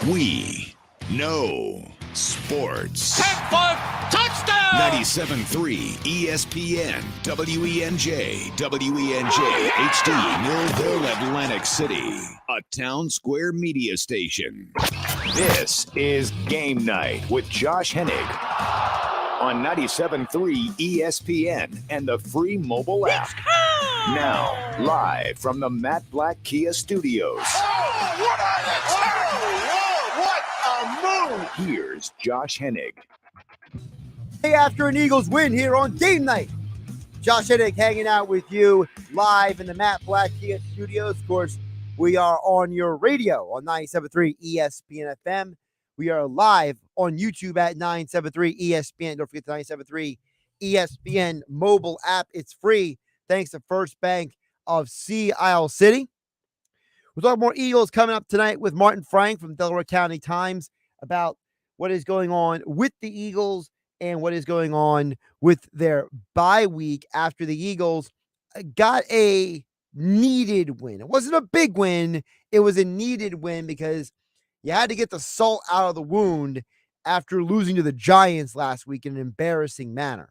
We know sports. 10-foot touchdown! 97.3 ESPN, WENJ, WENJ, HD, Millville, Atlantic City. A Town Square media station. This is Game Night with Josh Hennig on 97.3 ESPN and the free mobile app. Now, live from the Matt Blatt Kia Studios. What a move! Here's Josh Hennig. After an Eagles win here on Game Night, Josh Hennig hanging out with you live in the Matt Blatt Kia Studios. Of course, we are on your radio on 97.3 ESPN FM. We are live on YouTube at 973 ESPN. Don't forget the 973 ESPN mobile app. It's free thanks to First Bank of Sea Isle City. We'll talk more Eagles coming up tonight with Martin Frank from Delaware County Times about what is going on with the Eagles and what is going on with their bye week after the Eagles got a needed win. It wasn't a big win. It was a needed win because you had to get the salt out of the wound after losing to the Giants last week in an embarrassing manner.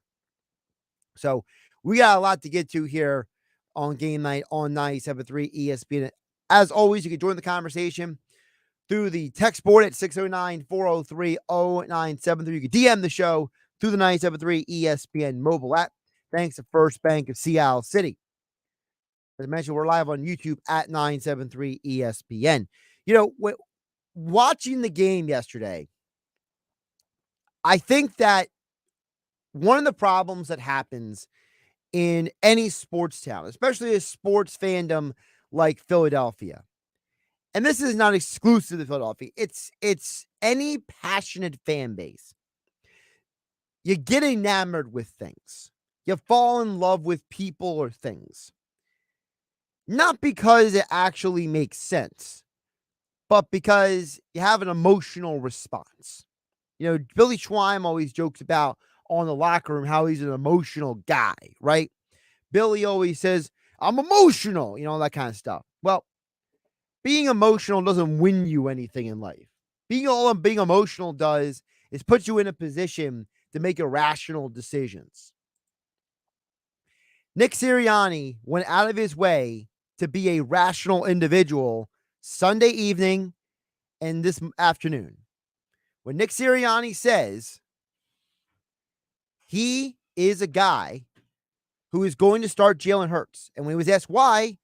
So we got a lot to get to here on Game Night on 97.3 ESPN. As always, you can join the conversation through the text board at 609-403-0973. You can DM the show through the 97.3 ESPN mobile app. Thanks to First Bank of Sea Isle City. As I mentioned, we're live on YouTube at 973 ESPN. You know, watching the game yesterday, I think that one of the problems that happens in any sports town, especially a sports fandom like Philadelphia, and this is not exclusive to Philadelphia, it's any passionate fan base. You get enamored with things. You fall in love with people or things. Not because it actually makes sense, but because you have an emotional response. You know, Billy Schweim always jokes about on the locker room how he's an emotional guy, right? Billy always says, I'm emotional, you know, that kind of stuff. Well, being emotional doesn't win you anything in life. Being emotional does is put you in a position to make irrational decisions. Nick Sirianni went out of his way to be a rational individual Sunday evening and this afternoon. When Nick Sirianni says he is a guy who is going to start Jalen Hurts, and when he was asked why,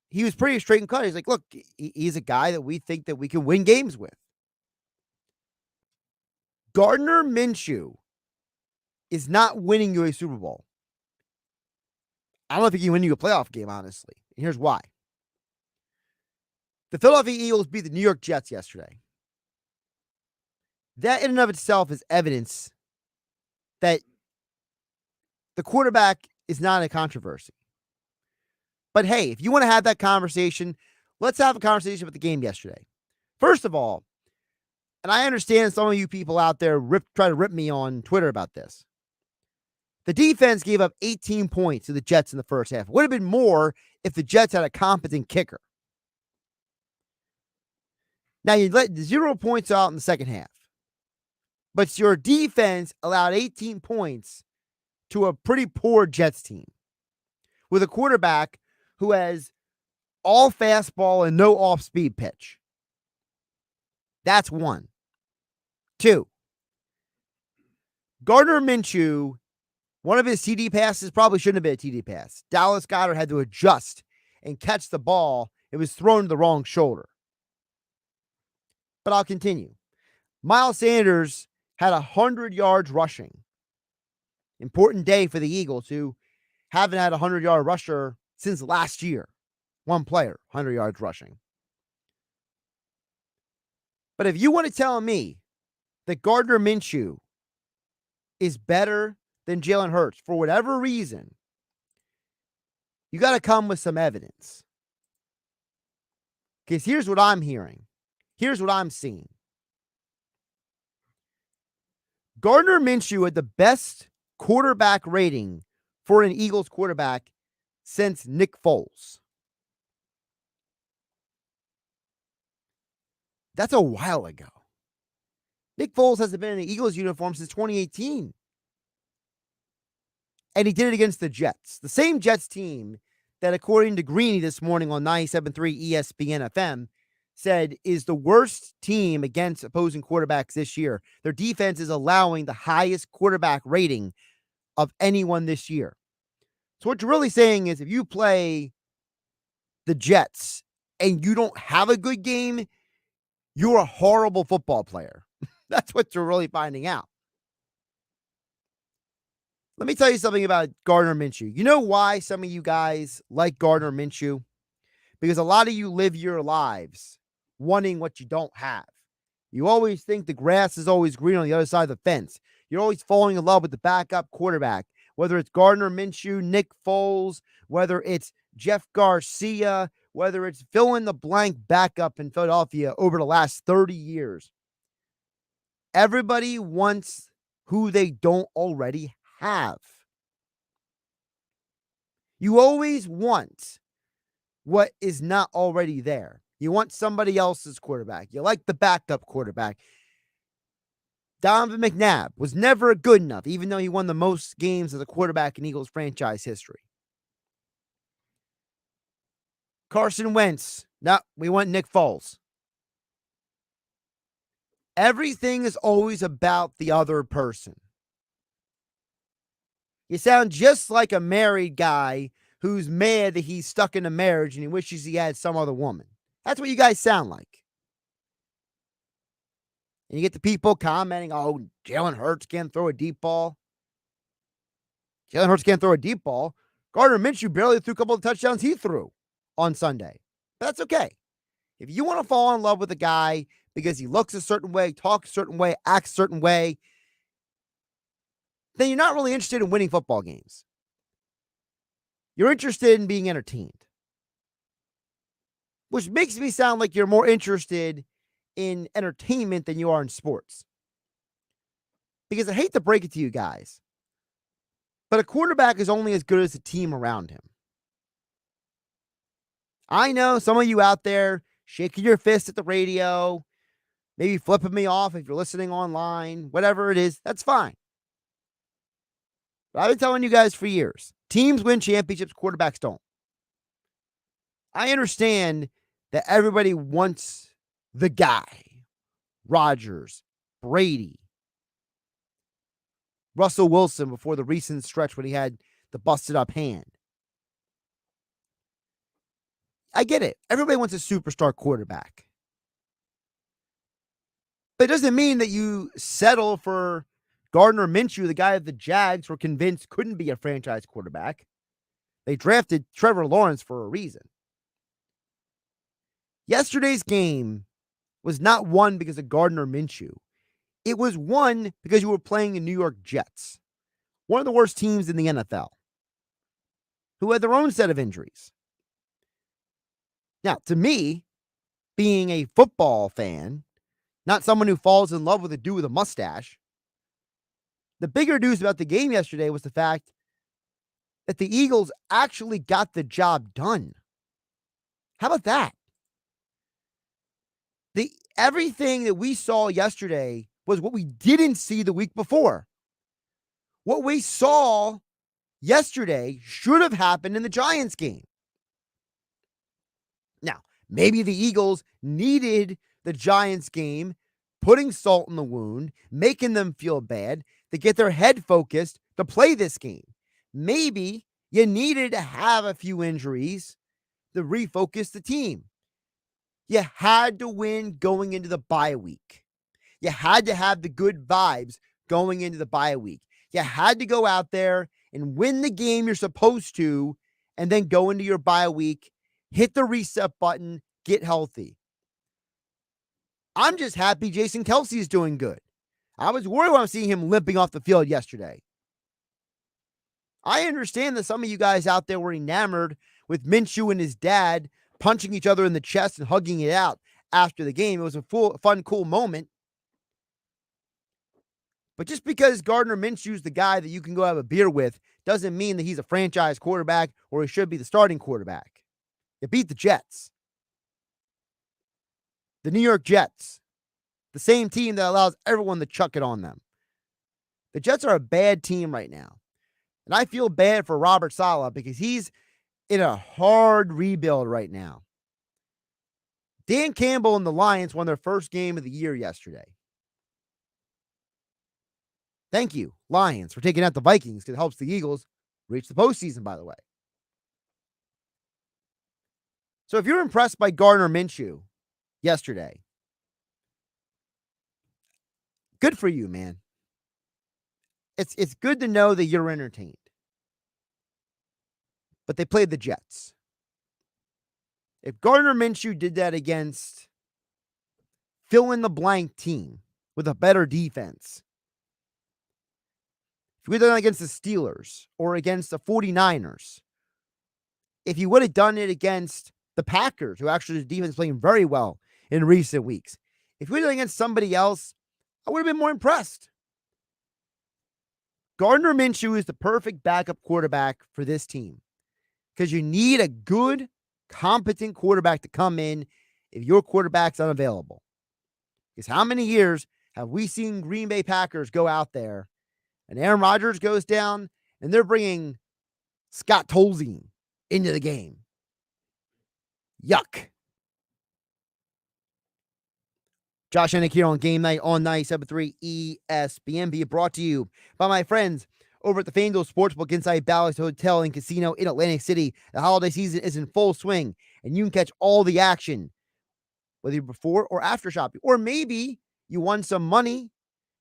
he was pretty straight and cut. He's like, look, he's a guy that we think that we can win games with. Gardner Minshew is not winning you a Super Bowl. I don't know if he can win you a playoff game, honestly. And here's why. The Philadelphia Eagles beat the New York Jets yesterday. That in and of itself is evidence that the quarterback is not a controversy. But hey, if you want to have that conversation, let's have a conversation about the game yesterday. First of all, and I understand some of you people out there try to rip me on Twitter about this. The defense gave up 18 points to the Jets in the first half. It would have been more if the Jets had a competent kicker. Now, you let 0 points out in the second half. But your defense allowed 18 points to a pretty poor Jets team with a quarterback who has all fastball and no off-speed pitch. That's one. Two, Gardner Minshew, one of his TD passes probably shouldn't have been a TD pass. Dallas Goedert had to adjust and catch the ball. It was thrown to the wrong shoulder. But I'll continue. Miles Sanders had 100 yards rushing. Important day for the Eagles, who haven't had a 100-yard rusher since last year. One player, 100 yards rushing. But if you want to tell me that Gardner Minshew is better than Jalen Hurts for whatever reason, you got to come with some evidence. Because here's what I'm hearing. Here's what I'm seeing. Gardner Minshew had the best quarterback rating for an Eagles quarterback since Nick Foles. That's a while ago. Nick Foles hasn't been in an Eagles uniform since 2018. And he did it against the Jets. The same Jets team that, according to Greeny this morning on 97.3 ESPN FM, said is the worst team against opposing quarterbacks this year. Their defense is allowing the highest quarterback rating of anyone this year. So what you're really saying is if you play the Jets and you don't have a good game, you're a horrible football player. That's what you're really finding out. Let me tell you something about Gardner Minshew. You know why some of you guys like Gardner Minshew? Because a lot of you live your lives wanting what you don't have. You always think the grass is always green on the other side of the fence. You're always falling in love with the backup quarterback, whether it's Gardner Minshew, Nick Foles, whether it's Jeff Garcia, whether it's fill in the blank backup in Philadelphia over the last 30 years. Everybody wants who they don't already have. You always want what is not already there. You want somebody else's quarterback. You like the backup quarterback. Donovan McNabb was never good enough, even though he won the most games as a quarterback in Eagles franchise history. Carson Wentz. No, we want Nick Foles. Everything is always about the other person. You sound just like a married guy who's mad that he's stuck in a marriage and he wishes he had some other woman. That's what you guys sound like. And you get the people commenting, oh, Jalen Hurts can't throw a deep ball. Jalen Hurts can't throw a deep ball. Gardner Minshew barely threw a couple of touchdowns he threw on Sunday. But that's okay. If you want to fall in love with a guy because he looks a certain way, talks a certain way, acts a certain way, then you're not really interested in winning football games. You're interested in being entertained. Which makes me sound like you're more interested in entertainment than you are in sports. Because I hate to break it to you guys, but a quarterback is only as good as the team around him. I know some of you out there shaking your fist at the radio, maybe flipping me off if you're listening online, whatever it is, that's fine. But I've been telling you guys for years, teams win championships, quarterbacks don't. I understand that everybody wants the guy. Rodgers, Brady, Russell Wilson before the recent stretch when he had the busted up hand. I get it. Everybody wants a superstar quarterback. But it doesn't mean that you settle for Gardner Minshew, the guy that the Jags were convinced couldn't be a franchise quarterback. They drafted Trevor Lawrence for a reason. Yesterday's game was not won because of Gardner Minshew. It was won because you were playing the New York Jets, one of the worst teams in the NFL, who had their own set of injuries. Now, to me, being a football fan, not someone who falls in love with a dude with a mustache, the bigger news about the game yesterday was the fact that the Eagles actually got the job done. How about that? Everything that we saw yesterday was what we didn't see the week before. What we saw yesterday should have happened in the Giants game. Now, maybe the Eagles needed the Giants game, putting salt in the wound, making them feel bad, to get their head focused to play this game. Maybe you needed to have a few injuries to refocus the team. You had to win going into the bye week. You had to have the good vibes going into the bye week. You had to go out there and win the game you're supposed to, and then go into your bye week, hit the reset button, get healthy. I'm just happy Jason Kelce is doing good. I was worried when I was seeing him limping off the field yesterday. I understand that some of you guys out there were enamored with Minshew and his dad punching each other in the chest and hugging it out after the game. It was a fun, cool moment. But just because Gardner Minshew's the guy that you can go have a beer with doesn't mean that he's a franchise quarterback or he should be the starting quarterback. You beat the Jets. the New York Jets, the same team that allows everyone to chuck it on them. The Jets are a bad team right now. And I feel bad for Robert Saleh because he's in a hard rebuild right now. Dan Campbell and the Lions won their first game of the year yesterday. Thank you, Lions, for taking out the Vikings because it helps the Eagles reach the postseason, by the way. So if you're impressed by Gardner Minshew yesterday, good for you, man. It's good to know that you're entertained. But they played the Jets. If Gardner Minshew did that against fill-in-the-blank team with a better defense, if he would have done it against the Steelers or against the 49ers, if he would have done it against the Packers, who actually the defense is playing very well in recent weeks, if he would have done it against somebody else, I would have been more impressed. Gardner Minshew is the perfect backup quarterback for this team because you need a good, competent quarterback to come in if your quarterback's unavailable. Because how many years have we seen Green Bay Packers go out there and Aaron Rodgers goes down and they're bringing Scott Tolzien into the game? Yuck. Josh Hennig here on Game Night on 97.3 ESPN, being brought to you by my friends over at the FanDuel Sportsbook inside Bally's Hotel and Casino in Atlantic City. The holiday season is in full swing, and you can catch all the action, whether you're before or after shopping. Or maybe you won some money,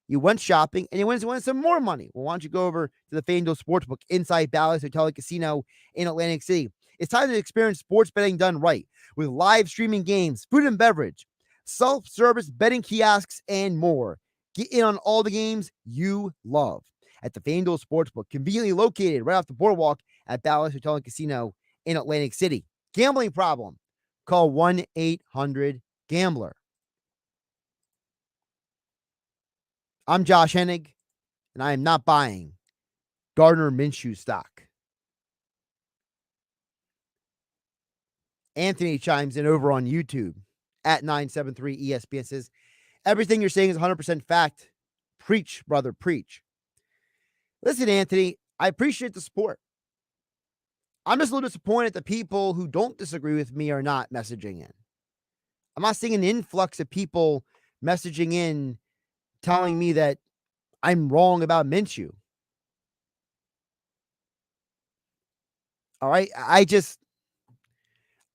you went shopping, and you wanted some more money. Well, why don't you go over to the FanDuel Sportsbook inside Bally's Hotel and Casino in Atlantic City. It's time to experience sports betting done right with live streaming games, food and beverage, self-service betting kiosks, and more. Get in on all the games you love at the FanDuel Sportsbook, conveniently located right off the boardwalk at Bally's Hotel and Casino in Atlantic City. Gambling problem? Call 1-800-GAMBLER. I'm Josh Hennig, and I am not buying Gardner Minshew stock. Anthony chimes in over on YouTube at 973 ESPN, says, everything you're saying is 100% fact. Preach, brother, preach. Listen, Anthony, I appreciate the support. I'm just a little disappointed that people who don't disagree with me are not messaging in. I'm not seeing an influx of people messaging in telling me that I'm wrong about Minshew. All right.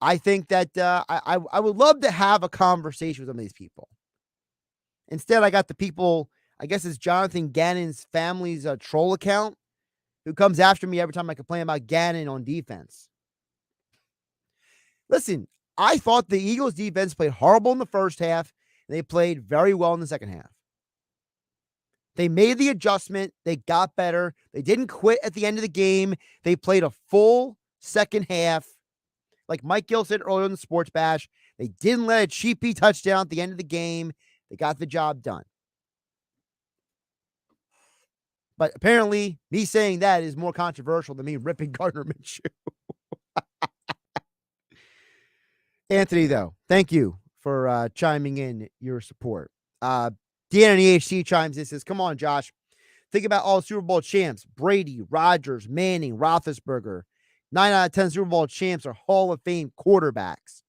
I think that I would love to have a conversation with some of these people. Instead, I got the people, I guess it's Jonathan Gannon's family's troll account, who comes after me every time I complain about Gannon on defense. Listen, I thought the Eagles defense played horrible in the first half, and they played very well in the second half. They made the adjustment. They got better. They didn't quit at the end of the game. They played a full second half. Like Mike Gill said earlier in the Sports Bash, they didn't let a cheapy touchdown at the end of the game. They got the job done. But apparently, me saying that is more controversial than me ripping Gardner Minshew. Anthony, though, thank you for chiming in your support. Dan and EHC chimes in and says, come on, Josh. Think about all Super Bowl champs. Brady, Rodgers, Manning, Roethlisberger. 9 out of 10 Super Bowl champs are Hall of Fame quarterbacks.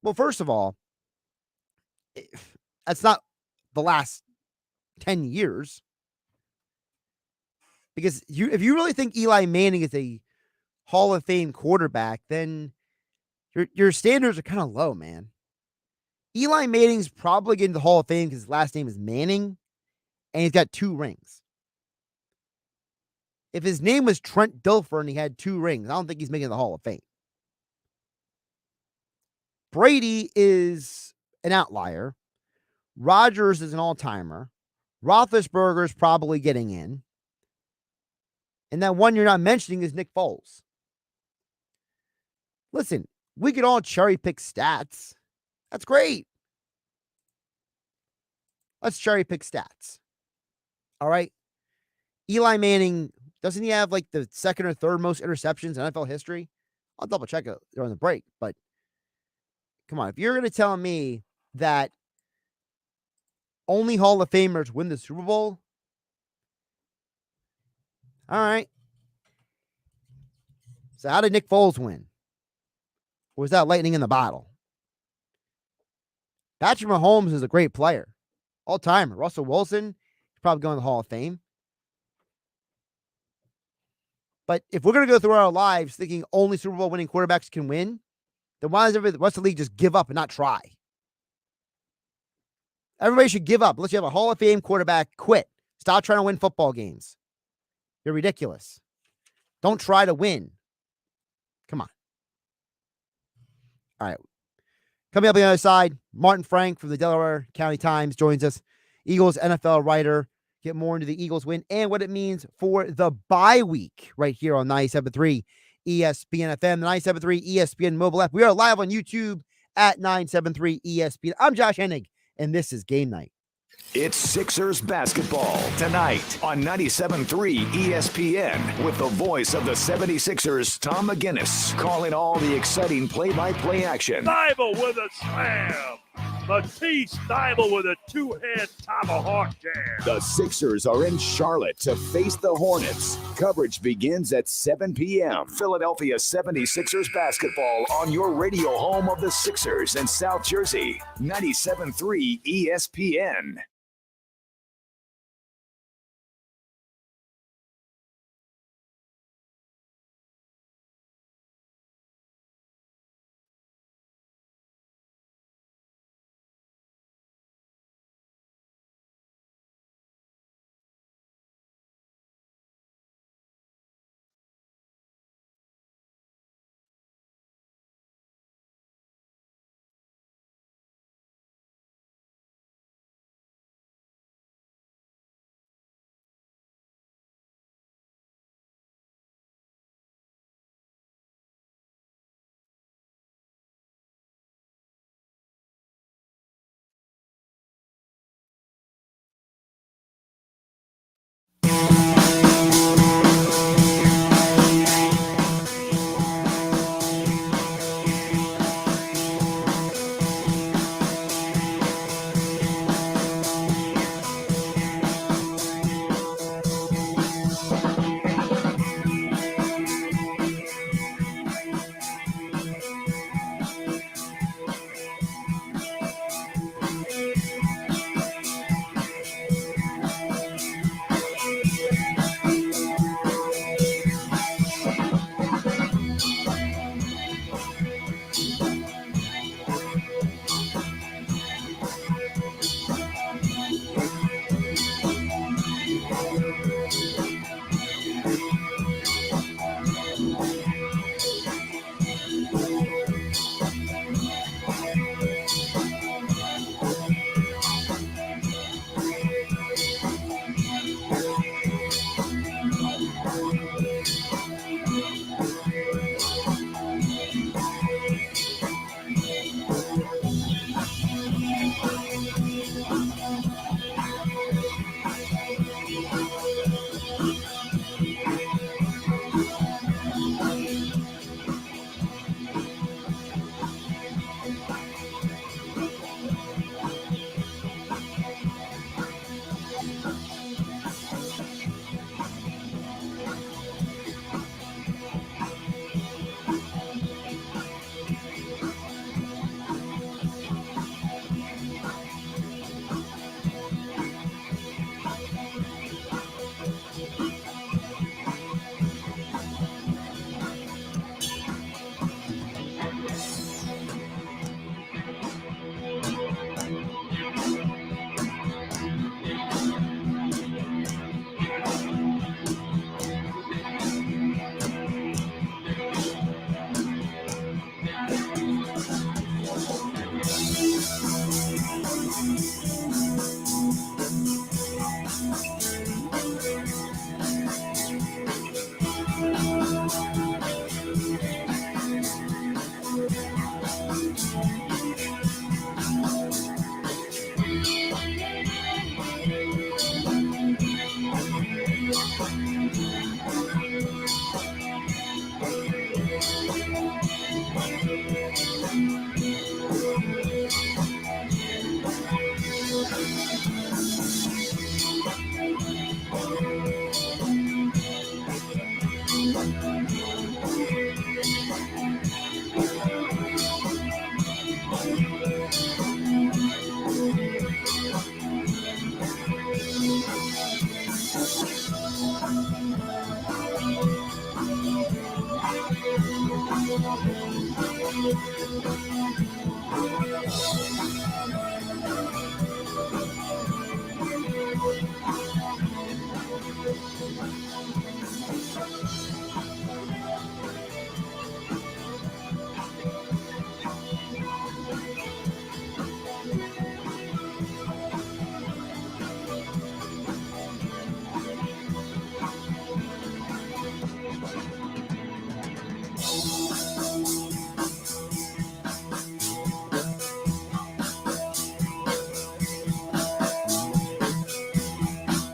Well, first of all, that's not the last 10 years. Because if you really think Eli Manning is a Hall of Fame quarterback, then your standards are kind of low, man. Eli Manning's probably getting the Hall of Fame because his last name is Manning, and he's got 2 rings. If his name was Trent Dilfer and he had 2 rings, I don't think he's making the Hall of Fame. Brady is an outlier. Rodgers is an all-timer. Roethlisberger is probably getting in. And that one you're not mentioning is Nick Foles. Listen, we could all cherry pick stats. That's great. Let's cherry pick stats. All right. Eli Manning, doesn't he have like the second or third most interceptions in NFL history? I'll double check it during the break, but Come on. If you're going to tell me that only Hall of Famers win the Super Bowl, all right. So how did Nick Foles win? Or was that lightning in the bottle? Patrick Mahomes is a great player. All timer. Russell Wilson, he's probably going to the Hall of Fame. But if we're going to go through our lives thinking only Super Bowl winning quarterbacks can win, then why does the rest of the league just give up and not try? Everybody should give up. Unless you have a Hall of Fame quarterback, quit. Stop trying to win football games. You're ridiculous. Don't try to win. Come on. All right. Coming up on the other side, Martin Frank from the Delaware County Times joins us. Eagles NFL writer. Get more into the Eagles win and what it means for the bye week right here on 97.3 ESPN FM, the 97.3 ESPN mobile app. We are live on YouTube at 97.3 ESPN. I'm Josh Hennig, and this is Game Night. It's Sixers basketball tonight on 97.3 ESPN with the voice of the 76ers, Tom McGinnis, calling all the exciting play-by-play action. Bible with a slam. Matisse Thybul with a two-hand tomahawk jam. The Sixers are in Charlotte to face the Hornets. Coverage begins at 7 p.m. Philadelphia 76ers basketball on your radio home of the Sixers in South Jersey. 97.3 ESPN.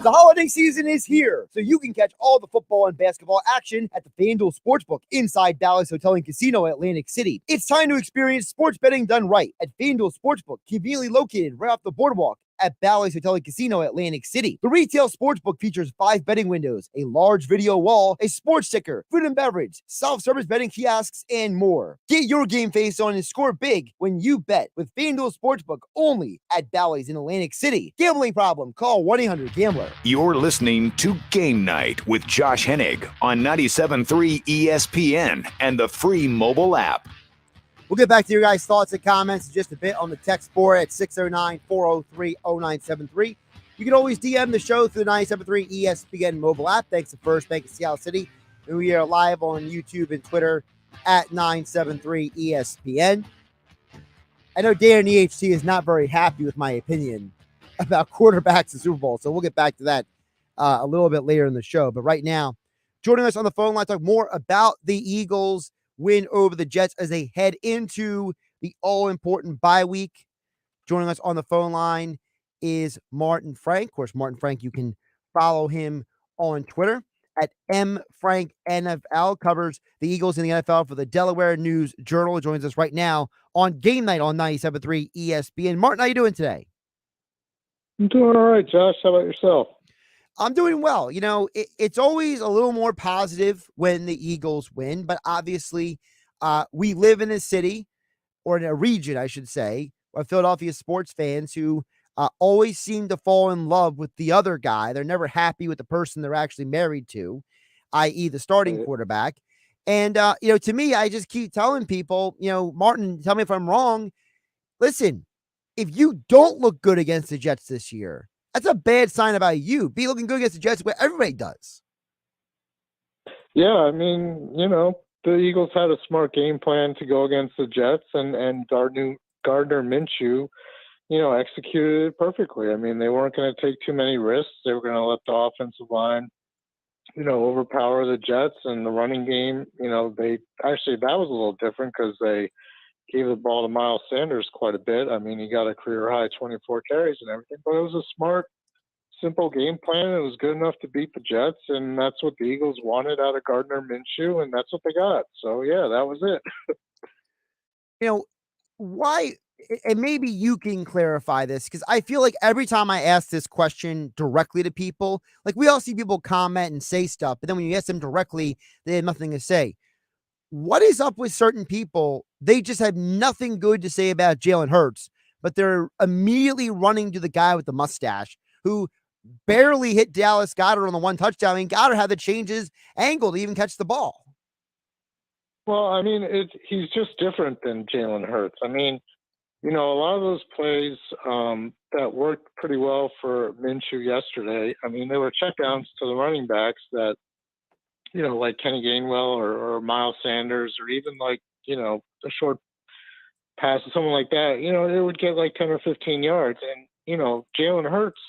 The holiday season is here, so you can catch all the football and basketball action at the FanDuel Sportsbook inside Bally's Hotel and Casino in Atlantic City. It's time to experience sports betting done right at FanDuel Sportsbook, conveniently located right off the boardwalk at Bally's Hotel and Casino Atlantic City. The retail sportsbook features 5 betting windows, a large video wall, a sports ticker, food and beverage, self-service betting kiosks, and more. Get your game face on and score big when you bet with FanDuel Sportsbook only at Bally's in Atlantic City. Gambling problem? Call 1-800-GAMBLER. You're listening to Game Night with Josh Hennig on 97.3 ESPN and the free mobile app. We'll get back to your guys' thoughts and comments in just a bit on the text board at 609-403-0973. You can always DM the show through the 97.3 ESPN mobile app. Thanks to First Bank of Seattle City. And we are live on YouTube and Twitter at 973 ESPN. I know Dan EHT is not very happy with my opinion about quarterbacks in Super Bowl, so we'll get back to that a little bit later in the show. But right now, joining us on the phone line to talk more about the Eagles' win over the Jets as they head into the all-important bye week. Joining us on the phone line is Martin Frank. Of course, Martin Frank, you can follow him on Twitter at MFrankNFL, covers the Eagles in the NFL for the Delaware News Journal. He joins us right now on Game Night on 97.3 ESPN. Martin, how you doing today? I'm doing all right, Josh. How about yourself? I'm doing well. You know, it's always a little more positive when the Eagles win, but obviously we live in a city, or in a region, I should say, of Philadelphia sports fans who always seem to fall in love with the other guy. They're never happy with the person they're actually married to, i.e. the starting quarterback. And, to me, I just keep telling people, Martin, tell me if I'm wrong. Listen, if you don't look good against the Jets this year, that's a bad sign about you. Be looking good against the Jets, but everybody does. Yeah, I mean, the Eagles had a smart game plan to go against the Jets, and Gardner Minshew, executed it perfectly. I mean, they weren't going to take too many risks. They were going to let the offensive line, overpower the Jets, and the running game, that was a little different because they gave the ball to Miles Sanders quite a bit. I mean, he got a career-high 24 carries and everything, but it was a smart, simple game plan. It was good enough to beat the Jets, and that's what the Eagles wanted out of Gardner Minshew, and that's what they got. So, yeah, that was it. Why, and maybe you can clarify this, because I feel like every time I ask this question directly to people, like we all see people comment and say stuff, but then when you ask them directly, they have nothing to say. What is up with certain people? They just have nothing good to say about Jalen Hurts, but they're immediately running to the guy with the mustache who barely hit Dallas Goedert on the one touchdown. I mean, Goddard had to change his angle to even catch the ball. Well, I mean, he's just different than Jalen Hurts. I mean, a lot of those plays that worked pretty well for Minshew yesterday, I mean, they were checkdowns to the running backs that, like Kenny Gainwell or Miles Sanders, or even like, a short pass or something like that, it would get like 10 or 15 yards. And, Jalen Hurts,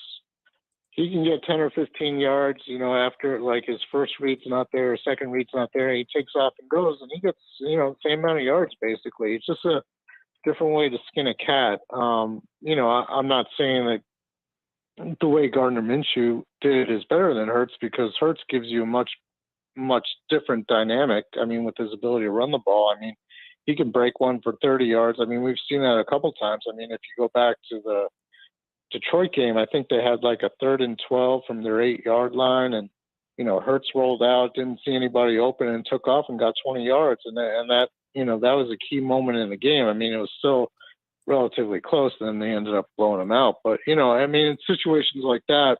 he can get 10 or 15 yards, after like his first read's not there, second read's not there. He takes off and goes, and he gets, the same amount of yards basically. It's just a different way to skin a cat. I'm not saying that the way Gardner Minshew did it is better than Hurts, because Hurts gives you a much different dynamic. I mean, with his ability to run the ball, I mean, he can break one for 30 yards. I mean, we've seen that a couple times. I mean, if you go back to the Detroit game, I think they had like a 3rd and 12 from their 8-yard line, and Hurts rolled out, didn't see anybody open, and took off and got 20 yards, and that that was a key moment in the game. I mean, it was still relatively close, and then they ended up blowing him out. But I mean, in situations like that,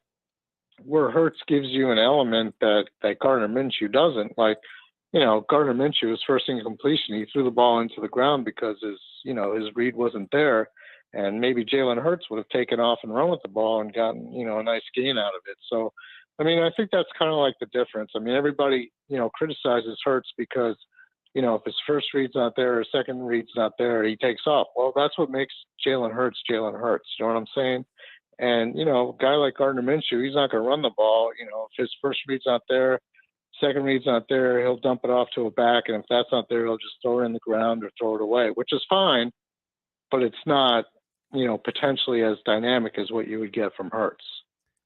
where Hurts gives you an element that Gardner Minshew doesn't, like Gardner Minshew, his first incompletion, he threw the ball into the ground because his read wasn't there. And maybe Jalen Hurts would have taken off and run with the ball and gotten, a nice gain out of it. So, I think that's kind of like the difference. Everybody, criticizes Hurts because, if his first read's not there or second read's not there, he takes off. Well, that's what makes Jalen Hurts Jalen Hurts. You know what I'm saying? And, a guy like Gardner Minshew, he's not going to run the ball. If his first read's not there, second read's not there, he'll dump it off to a back. And if that's not there, he'll just throw it in the ground or throw it away, which is fine. But it's not, potentially as dynamic as what you would get from Hurts.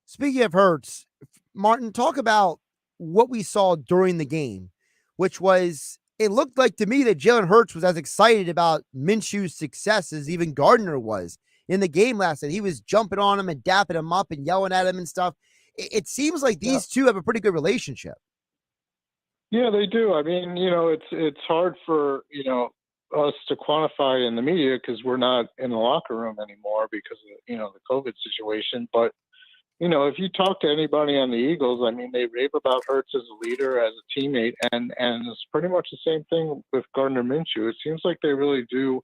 Speaking of Hurts, Martin, talk about what we saw during the game, which was, it looked like to me that Jalen Hurts was as excited about Minshew's success as even Gardner was in the game last night. He was jumping on him and dapping him up and yelling at him and stuff. It seems like these two have a pretty good relationship. Yeah, they do. It's hard for, us to quantify in the media because we're not in the locker room anymore because of, the COVID situation. But, if you talk to anybody on the Eagles, they rave about Hurts as a leader, as a teammate, and it's pretty much the same thing with Gardner Minshew. It seems like they really do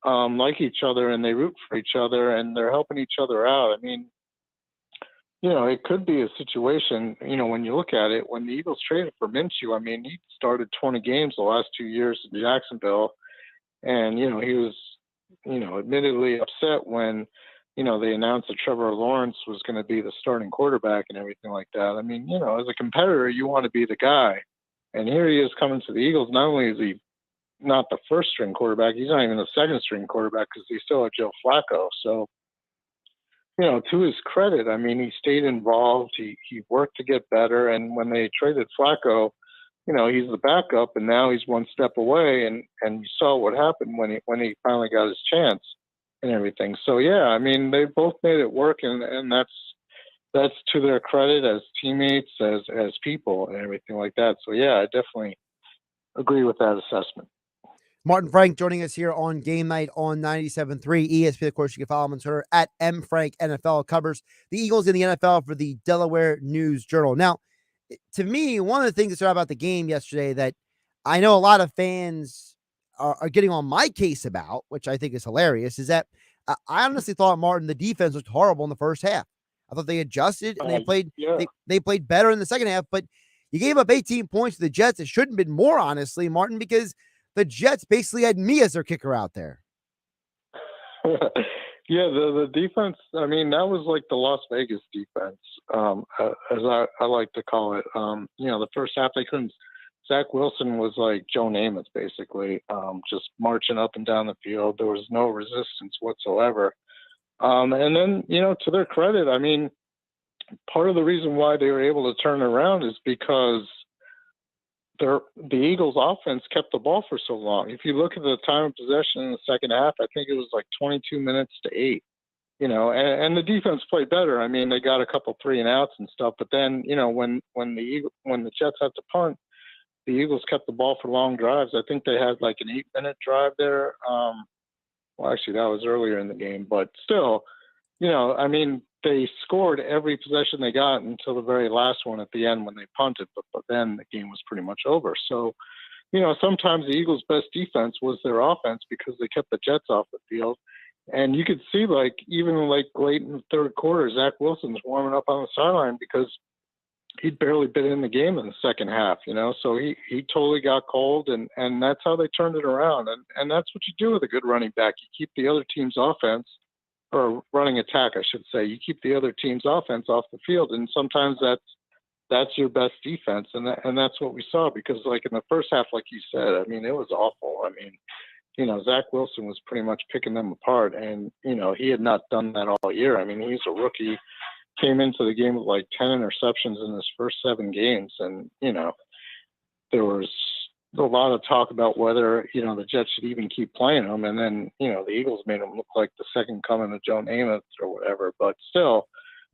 like each other and they root for each other and they're helping each other out. It could be a situation, when you look at it, when the Eagles traded for Minshew, he started 20 games the last 2 years in Jacksonville. And, he was, admittedly upset when, they announced that Trevor Lawrence was going to be the starting quarterback and everything like that. As a competitor, you want to be the guy. And here he is coming to the Eagles. Not only is he not the first string quarterback, he's not even the second string quarterback because he's still a Joe Flacco. So, to his credit, he stayed involved. He worked to get better. And when they traded Flacco, he's the backup, and now he's one step away. And you saw what happened when he finally got his chance and everything. So yeah, they both made it work, and that's to their credit as teammates, as people, and everything like that. So yeah, I definitely agree with that assessment. Martin Frank joining us here on Game Night on 97.3 ESPN. Of course, you can follow him on Twitter at MFrankNFL. Covers the Eagles in the NFL for the Delaware News Journal. Now, to me, one of the things that stood out about the game yesterday that I know a lot of fans are getting on my case about, which I think is hilarious, is that I honestly thought, Martin, the defense looked horrible in the first half. I thought they adjusted and they played better in the second half, but you gave up 18 points to the Jets. It shouldn't have been more, honestly, Martin, because the Jets basically had me as their kicker out there. Yeah, the defense, that was like the Las Vegas defense, as I like to call it. The first half they couldn't. Zach Wilson was like Joe Namath, basically, just marching up and down the field. There was no resistance whatsoever. And then, to their credit, part of the reason why they were able to turn around is because the Eagles offense kept the ball for so long. If you look at the time of possession in the second half, I think it was like 22 minutes to 8, and the defense played better. They got a couple 3 and outs and stuff, but then, when the Jets had to punt, the Eagles kept the ball for long drives. I think they had like an 8-minute drive there. Well, actually that was earlier in the game, but still, they scored every possession they got until the very last one at the end when they punted, but then the game was pretty much over. So, sometimes the Eagles' best defense was their offense because they kept the Jets off the field. And you could see, even late in the third quarter, Zach Wilson's warming up on the sideline because he'd barely been in the game in the second half, So he totally got cold, and that's how they turned it around. And that's what you do with a good running back. You keep the other team's offense, or running attack, I should say. You keep the other team's offense off the field, and sometimes that's your best defense, and that's what we saw. Because in the first half, like you said, it was awful. Zach Wilson was pretty much picking them apart, and he had not done that all year. He's a rookie, came into the game with 10 interceptions in his first 7 games, and there was a lot of talk about whether, the Jets should even keep playing him. And then, the Eagles made him look like the second coming of Joe Namath or whatever. But still,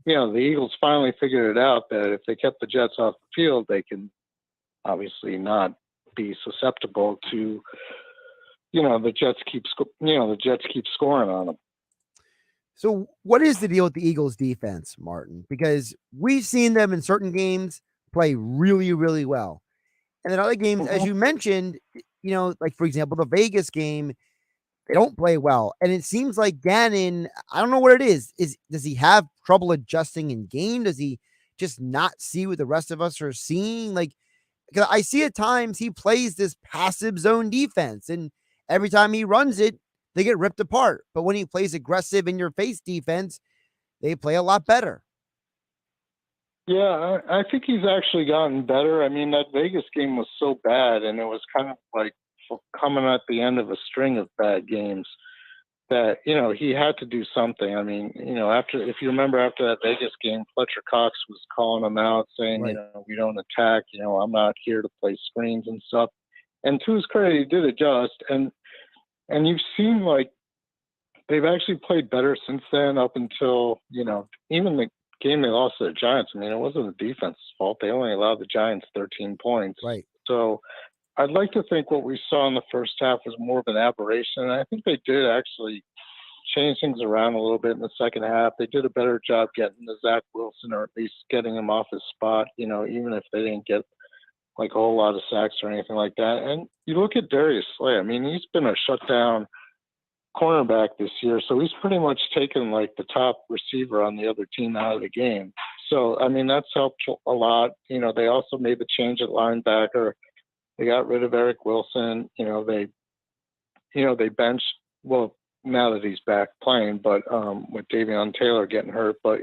the Eagles finally figured it out that if they kept the Jets off the field, they can obviously not be susceptible to, the Jets keep scoring on them. So what is the deal with the Eagles defense, Martin? Because we've seen them in certain games play really, really well. And then other games, as you mentioned, like for example, the Vegas game, they don't play well. And it seems like Gannon, I don't know what it is. Does he have trouble adjusting in game? Does he just not see what the rest of us are seeing? Like, because I see at times he plays this passive zone defense, and every time he runs it, they get ripped apart. But when he plays aggressive in your face defense, they play a lot better. Yeah, I think he's actually gotten better. I mean, that Vegas game was so bad, and it was kind of like coming at the end of a string of bad games that, he had to do something. I mean, if you remember after that Vegas game, Fletcher Cox was calling him out saying, Right. we don't attack, I'm not here to play screens and stuff. And to his credit, he did adjust. And you've seen like they've actually played better since then up until, even the game they lost to the Giants. I mean, it wasn't the defense's fault. They only allowed the Giants 13 points. Right. So I'd like to think what we saw in the first half was more of an aberration. And I think they did actually change things around a little bit in the second half. They did a better job getting to Zach Wilson, or at least getting him off his spot, even if they didn't get like a whole lot of sacks or anything like that. And you look at Darius Slay. I mean, he's been a shutdown cornerback this year, so he's pretty much taken like the top receiver on the other team out of the game. So, I mean, that's helped a lot. They also made the change at linebacker. They got rid of Eric Wilson. They benched, well, now that he's back playing, but with Davion Taylor getting hurt. But,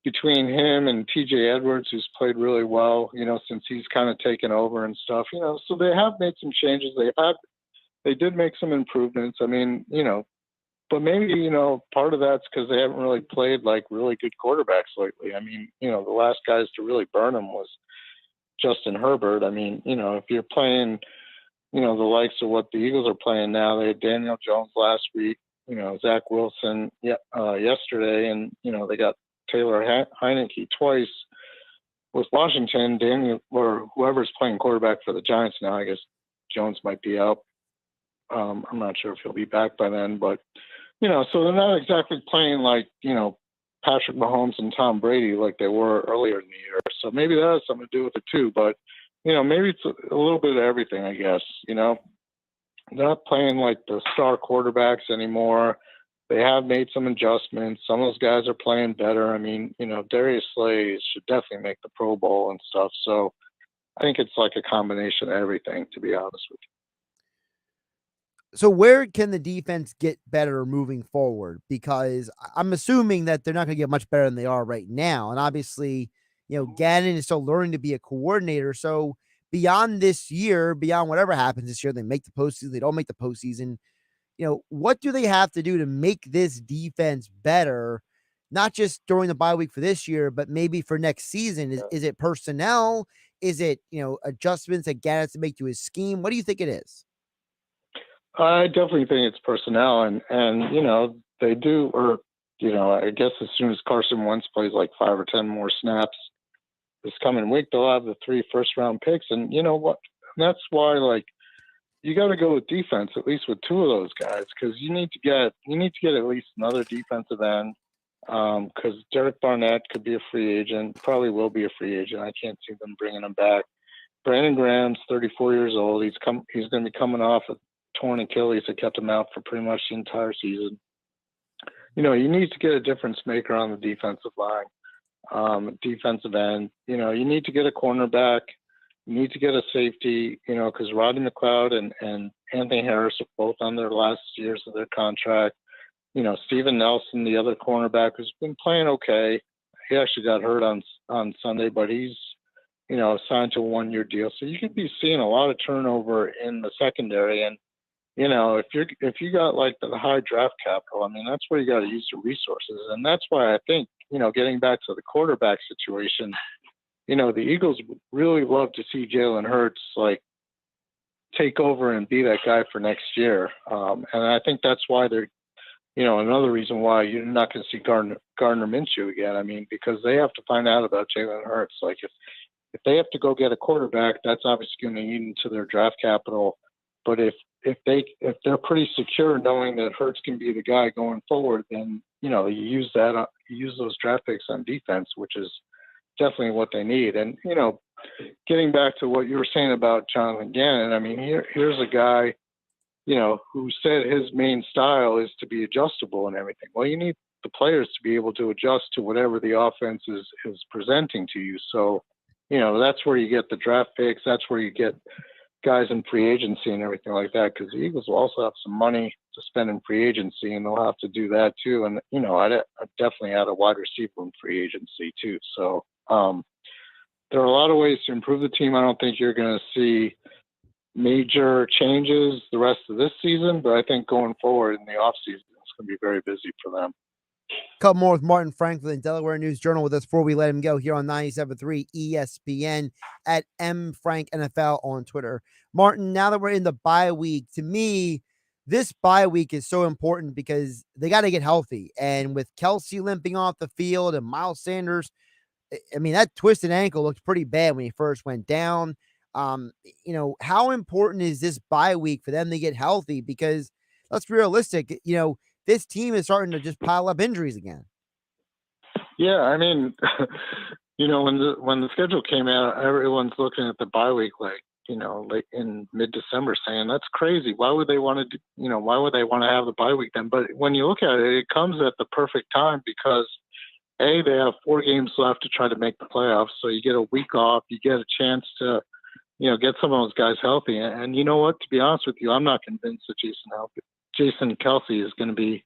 between him and TJ Edwards, who's played really well, since he's kind of taken over and stuff, so they have made some changes. They did make some improvements. I mean, but maybe, part of that's because they haven't really played like really good quarterbacks lately. I mean, the last guys to really burn them was Justin Herbert. I mean, if you're playing, the likes of what the Eagles are playing now, they had Daniel Jones last week, Zach Wilson yesterday, and, they got Taylor Heineke twice with Washington. Daniel, or whoever's playing quarterback for the Giants now, I guess Jones might be out. I'm not sure if he'll be back by then, but, so they're not exactly playing like, Patrick Mahomes and Tom Brady like they were earlier in the year. So maybe that has something to do with it too. But, maybe it's a little bit of everything, I guess. They're not playing like the star quarterbacks anymore. They have made some adjustments. Some of those guys are playing better. I mean, Darius Slay should definitely make the Pro Bowl and stuff. So I think it's like a combination of everything, to be honest with you. So where can the defense get better moving forward? Because I'm assuming that they're not going to get much better than they are right now. And obviously, Gannon is still learning to be a coordinator. So beyond this year, beyond whatever happens this year, they make the postseason, they don't make the postseason. What do they have to do to make this defense better? Not just during the bye week for this year, but maybe for next season. Is it personnel? Is it, adjustments that Gannon has to make to his scheme? What do you think it is? I definitely think it's personnel, and they do, or I guess as soon as Carson Wentz plays like 5 or 10 more snaps this coming week, they'll have the 3 first-round picks, and you know what? That's why you got to go with defense, at least with 2 of those guys, because you need to get at least another defensive end, because Derek Barnett could be a free agent, probably will be a free agent. I can't see them bringing him back. Brandon Graham's 34 years old. He's going to be coming off a torn Achilles that kept him out for pretty much the entire season. You need to get a difference maker on the defensive line, defensive end. You need to get a cornerback. You need to get a safety, because Rodney McLeod and Anthony Harris are both on their last years of their contract. Steven Nelson, the other cornerback, who's been playing okay. He actually got hurt on Sunday, but he's, signed to a 1-year deal. So you could be seeing a lot of turnover in the secondary. And, if you got like the high draft capital, I mean, that's where you got to use the resources. And that's why I think, getting back to the quarterback situation, the Eagles would really love to see Jalen Hurts take over and be that guy for next year. And I think that's why they're, another reason why you're not going to see Gardner Minshew again. I mean, because they have to find out about Jalen Hurts. Like if they have to go get a quarterback, that's obviously going to eat into their draft capital. But if they're pretty secure knowing that Hurts can be the guy going forward, then you use those draft picks on defense, which is definitely what they need. And getting back to what you were saying about Jonathan Gannon, I mean, here's a guy, who said his main style is to be adjustable and everything. Well, you need the players to be able to adjust to whatever the offense is presenting to you. So, that's where you get the draft picks. That's where you get guys in free agency and everything like that, because the Eagles will also have some money to spend in free agency, and they'll have to do that too. And, I'd definitely add a wide receiver in free agency too. So there are a lot of ways to improve the team. I don't think you're going to see major changes the rest of this season, but I think going forward in the offseason, it's going to be very busy for them. Couple more with Martin Franklin, Delaware News Journal, with us before we let him go here on 97.3 ESPN at MFrankNFL on Twitter. Martin, now that we're in the bye week, to me, this bye week is so important because they got to get healthy. And with Kelsey limping off the field and Miles Sanders, I mean, that twisted ankle looked pretty bad when he first went down. How important is this bye week for them to get healthy? Because let's be realistic, this team is starting to just pile up injuries again. Yeah, I mean, when the schedule came out, everyone's looking at the bye week like in mid-December, saying that's crazy. Why would they want to why would they want to have the bye week then? But when you look at it, it comes at the perfect time because they have 4 games left to try to make the playoffs. So you get a week off, you get a chance to get some of those guys healthy. And you know what? To be honest with you, I'm not convinced that Jason Kelsey is going to be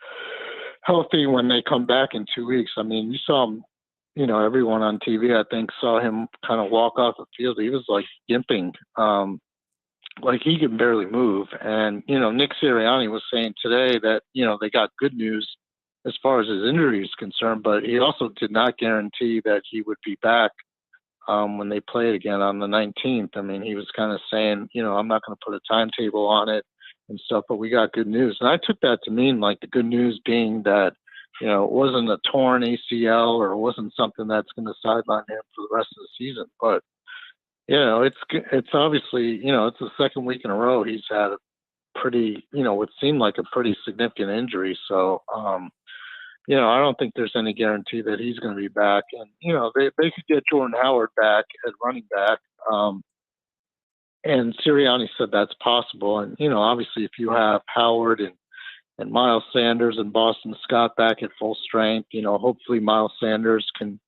healthy when they come back in 2 weeks. I mean, you saw him, everyone on TV, I think, saw him kind of walk off the field. He was like gimping, like he could barely move. And, Nick Sirianni was saying today that, they got good news as far as his injury is concerned, but he also did not guarantee that he would be back when they played again on the 19th. I mean, he was kind of saying, I'm not going to put a timetable on it and stuff, but we got good news. And I took that to mean like the good news being that, it wasn't a torn ACL or it wasn't something that's going to sideline him for the rest of the season. But, it's obviously, it's the second week in a row he's had a pretty, what seemed like a pretty significant injury. So, I don't think there's any guarantee that he's going to be back. And, they could get Jordan Howard back at running back. And Sirianni said that's possible. And, obviously if you have Howard and Miles Sanders and Boston Scott back at full strength, hopefully Miles Sanders can,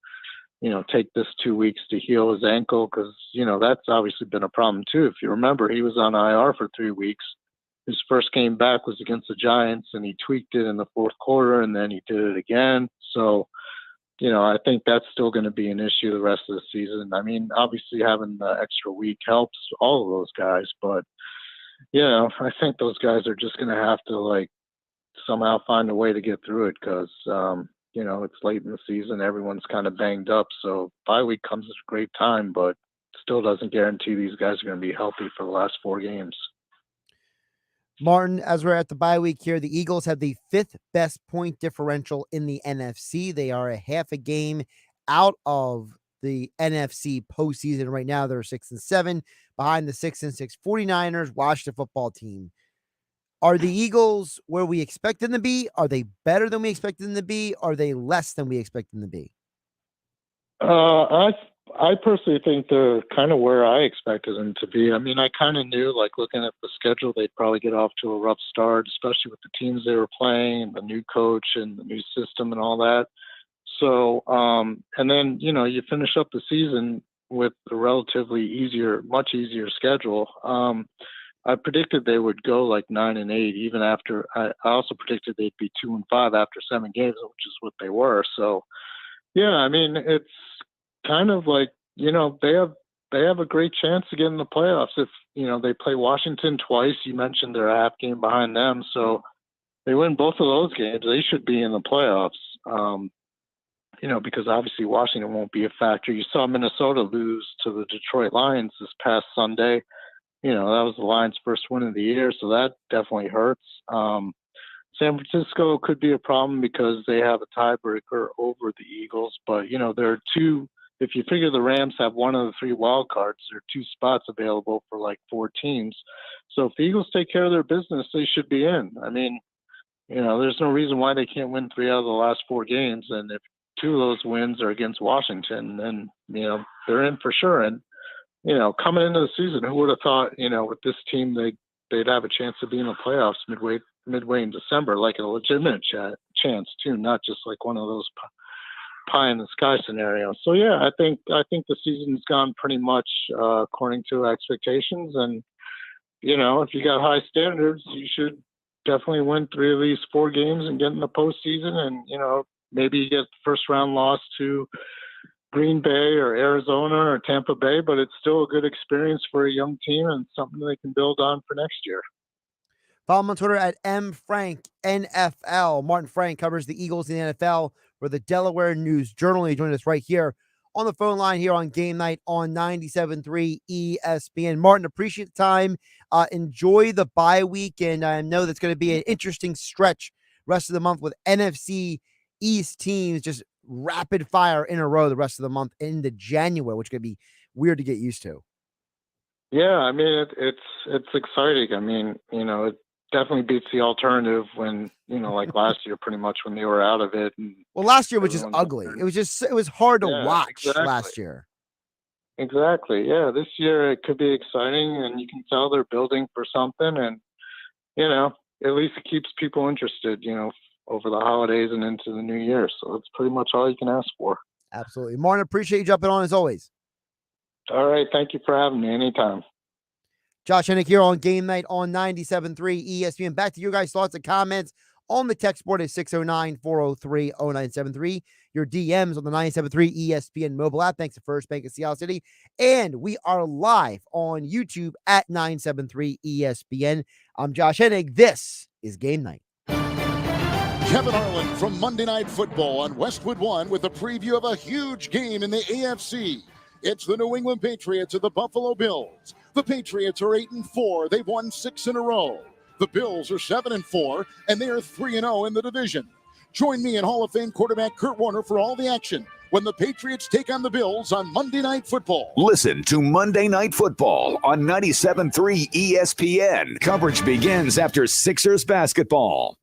take this 2 weeks to heal his ankle because, that's obviously been a problem too. If you remember, he was on IR for 3 weeks. His first game back was against the Giants, and he tweaked it in the fourth quarter, and then he did it again. So, I think that's still going to be an issue the rest of the season. I mean, obviously having the extra week helps all of those guys, but, I think those guys are just going to have to, somehow find a way to get through it because, it's late in the season. Everyone's kind of banged up. So bye week comes at a great time, but still doesn't guarantee these guys are going to be healthy for the last 4 games. Martin, as we're at the bye week here, the Eagles have the 5th best point differential in the NFC. They are a half a game out of the NFC postseason right now. They're 6-7 behind the 6-6 49ers Washington football team. Are the Eagles where we expect them to be? Are they better than we expect them to be? Are they less than we expect them to be? I personally think they're kind of where I expected them to be. I mean, I kind of knew, looking at the schedule, they'd probably get off to a rough start, especially with the teams they were playing, and the new coach and the new system and all that. So, and then, you finish up the season with a relatively much easier schedule. I predicted they would go 9-8, even after. I also predicted they'd be 2-5 after 7 games, which is what they were. So, yeah, I mean, it's kind of they have a great chance to get in the playoffs if they play Washington twice. You mentioned they're a half game behind them, so they win both of those games, they should be in the playoffs. Because obviously Washington won't be a factor. You saw Minnesota lose to the Detroit Lions this past Sunday. That was the Lions' first win of the year, so that definitely hurts. San Francisco could be a problem because they have a tiebreaker over the Eagles, but there are 2. If you figure the Rams have one of the 3 wild cards, there are 2 spots available for 4 teams. So if the Eagles take care of their business, they should be in. I mean, there's no reason why they can't win 3 out of the last 4 games, and if 2 of those wins are against Washington, then they're in for sure. And coming into the season, who would have thought, with this team, they'd have a chance to be in the playoffs midway in December, like a legitimate chance too, not just like one of those pie in the sky scenarios. So yeah, I think the season's gone pretty much according to expectations, and if you got high standards, you should definitely win 3 of these 4 games and get in the postseason, and maybe you get the first round loss to Green Bay or Arizona or Tampa Bay, but it's still a good experience for a young team and something they can build on for next year. Follow him on Twitter at mfranknfl. Martin Frank covers the Eagles in the NFL for the Delaware News Journal. He joined us right here on the phone line here on Game Night on 97.3 ESPN. Martin, appreciate the time. Enjoy the bye week, and I know that's going to be an interesting stretch rest of the month with NFC East teams just rapid fire in a row the rest of the month into January, which could be weird to get used to. Yeah, I mean, it's exciting. I mean, it definitely beats the alternative when, like last year, pretty much when they were out of it. And well, last year was just ugly. It was hard to watch last year. Exactly. Yeah, this year it could be exciting, and you can tell they're building for something, and at least it keeps people interested, over the holidays and into the new year. So that's pretty much all you can ask for. Absolutely. Martin, appreciate you jumping on as always. All right. Thank you for having me anytime. Josh Hennig here on Game Night on 97.3 ESPN. Back to your guys' thoughts and comments on the text board at 609-403-0973. Your DMs on the 97.3 ESPN mobile app. Thanks to First Bank of Seattle City. And we are live on YouTube at 973 ESPN. I'm Josh Hennig. This is Game Night. Kevin Harlan from Monday Night Football on Westwood One with a preview of a huge game in the AFC. It's the New England Patriots and the Buffalo Bills. The Patriots are 8-4. They've won 6 in a row. The Bills are 7-4, and they are 3-0 in the division. Join me and Hall of Fame quarterback Kurt Warner for all the action when the Patriots take on the Bills on Monday Night Football. Listen to Monday Night Football on 97.3 ESPN. Coverage begins after Sixers basketball.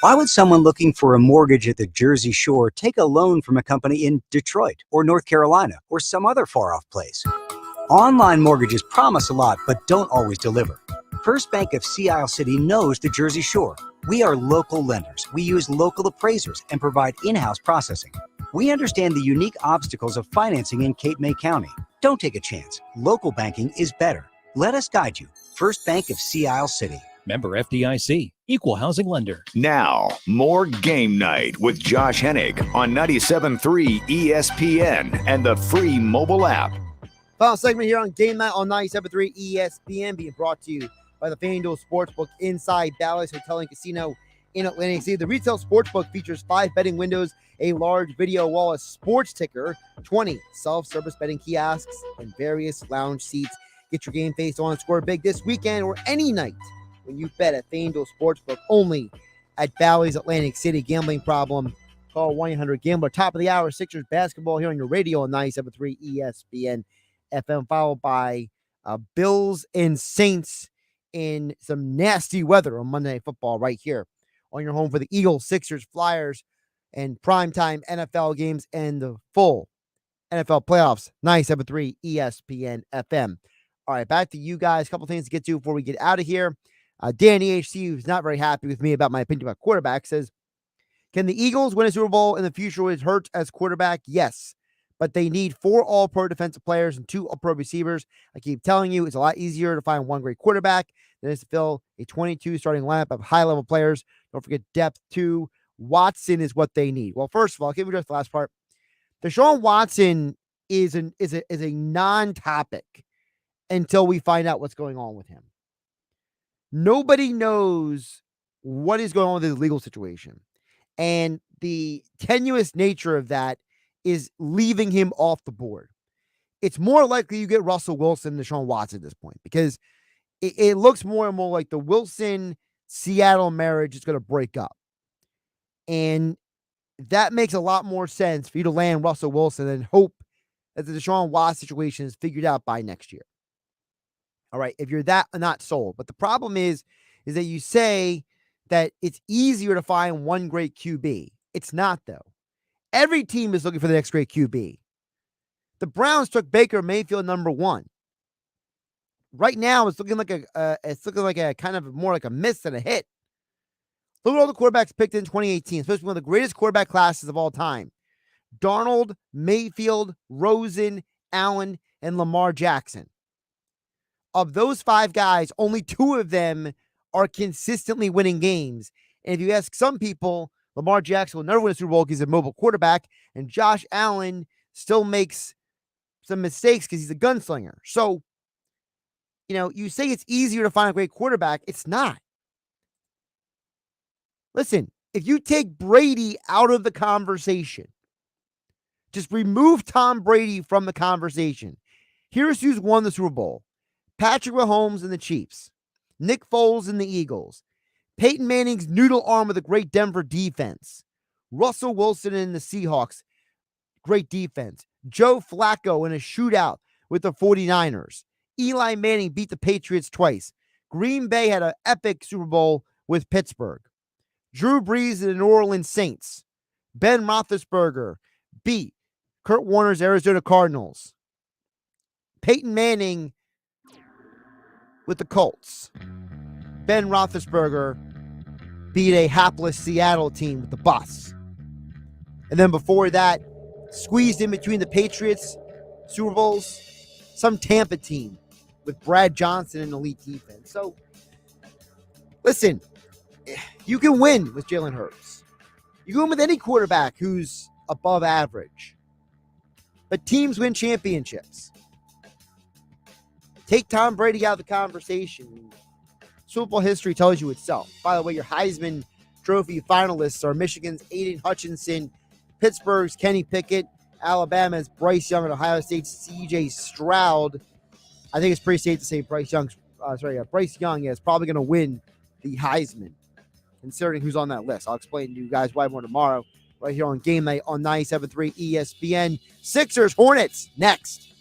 Why would someone looking for a mortgage at the Jersey Shore take a loan from a company in Detroit or North Carolina or some other far-off place? Online mortgages promise a lot but don't always deliver. First Bank of Sea Isle City knows the Jersey Shore. We are local lenders. We use local appraisers and provide in-house processing. We understand the unique obstacles of financing in Cape May County. Don't take a chance. Local banking is better. Let us guide you. First Bank of Sea Isle City. Member FDIC, Equal Housing Lender. Now, more Game Night with Josh Hennig on 97.3 ESPN and the free mobile app. Final segment here on Game Night on 97.3 ESPN, being brought to you by the FanDuel Sportsbook inside Bally's Hotel and Casino in Atlantic City. The retail sportsbook features 5 betting windows, a large video wall, a sports ticker, 20 self-service betting kiosks, and various lounge seats. Get your game face on and score big this weekend or any night when you bet at FanDuel Sportsbook, only at Bally's Atlantic City. Gambling problem, call 1-800-GAMBLER. Top of the hour, Sixers basketball here on your radio on 97.3 ESPN FM, followed by Bills and Saints in some nasty weather on Monday Night Football right here on your home for the Eagles, Sixers, Flyers, and primetime NFL games and the full NFL playoffs, 97.3 ESPN FM. All right, back to you guys. A couple things to get to before we get out of here. Danny HC, who's not very happy with me about my opinion about quarterback, says, can the Eagles win a Super Bowl in the future with Hurts as quarterback? Yes, but they need 4 all-pro defensive players and 2 all-pro receivers. I keep telling you, it's a lot easier to find one great quarterback than it is to fill a 22 starting lineup of high-level players. Don't forget depth, too. Watson is what they need. Well, first of all, I'll give you just the last part. Deshaun Watson is a non-topic until we find out what's going on with him. Nobody knows what is going on with his legal situation. And the tenuous nature of that is leaving him off the board. It's more likely you get Russell Wilson than Deshaun Watson at this point, because it looks more and more like the Wilson-Seattle marriage is going to break up. And that makes a lot more sense for you to land Russell Wilson and hope that the Deshaun Watson situation is figured out by next year. All right, if you're that not sold. But the problem is that you say that it's easier to find one great QB. It's not, though. Every team is looking for the next great QB. The Browns took Baker Mayfield number 1. Right now, it's looking like a kind of more like a miss than a hit. Look at all the quarterbacks picked in 2018, especially one of the greatest quarterback classes of all time. Darnold, Mayfield, Rosen, Allen, and Lamar Jackson. Of those 5 guys, only 2 of them are consistently winning games. And if you ask some people, Lamar Jackson will never win a Super Bowl because he's a mobile quarterback, and Josh Allen still makes some mistakes because he's a gunslinger. So, you say it's easier to find a great quarterback. It's not. Listen, if you take Brady out of the conversation, just remove Tom Brady from the conversation. Here's who's won the Super Bowl. Patrick Mahomes and the Chiefs. Nick Foles and the Eagles. Peyton Manning's noodle arm with a great Denver defense. Russell Wilson and the Seahawks. Great defense. Joe Flacco in a shootout with the 49ers. Eli Manning beat the Patriots twice. Green Bay had an epic Super Bowl with Pittsburgh. Drew Brees and the New Orleans Saints. Ben Roethlisberger beat Kurt Warner's Arizona Cardinals. Peyton Manning with the Colts. Ben Roethlisberger beat a hapless Seattle team with the bus. And then before that, squeezed in between the Patriots Super Bowls, some Tampa team with Brad Johnson and elite defense. So, listen, you can win with Jalen Hurts. You can win with any quarterback who's above average. But teams win championships. Take Tom Brady out of the conversation. Super Bowl history tells you itself. By the way, your Heisman Trophy finalists are Michigan's Aiden Hutchinson, Pittsburgh's Kenny Pickett, Alabama's Bryce Young, and Ohio State's C.J. Stroud. I think it's pretty safe to say Bryce Young is probably going to win the Heisman, considering who's on that list. I'll explain to you guys why more tomorrow, right here on Game Night on 97.3 ESPN. Sixers, Hornets, next.